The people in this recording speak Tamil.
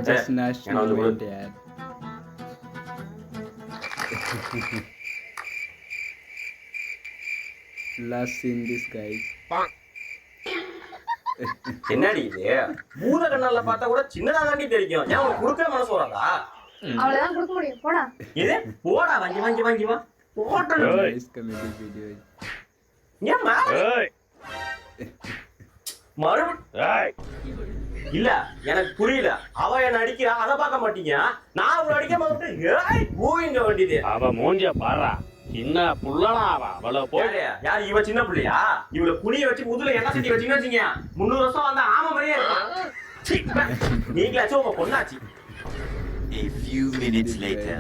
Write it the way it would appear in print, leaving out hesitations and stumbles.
Just national moment, यार. Last seen this guys. என்னடி இது பூத கண்ணால பார்த்தா கூட சின்னதா தாண்டி தெரியும். ஏன் உனக்கு குடுக்க மனசு வராதா? அவ்வளவுதான் கொடுக்க முடியும். போடா. இது போடா வாங்கி வா. போட்டல் Guys, comedy video. ஏம்மா? ஏய். இல்ல எனக்கு புரியல. அவ என்ன அடிக்கிறா அத பார்க்க மாட்டீங்க. நான் அவள அடிக்காம விட்டு ஏய் போயிங்க வேண்டியது. அவ மூஞ்சிய பாறா. சின்ன புள்ளடா அவள போய். யார் இவ சின்ன புள்ளையா? இவள குனிய வச்சு முதுல என்ன செஞ்சு வச்சீங்க வச்சீங்க. 300 வருஷம் வந்த ஆம மாதிரியே இருக்கா. நீங்களாச்சும் உங்க பொண்ணாச்சு. A few minutes later.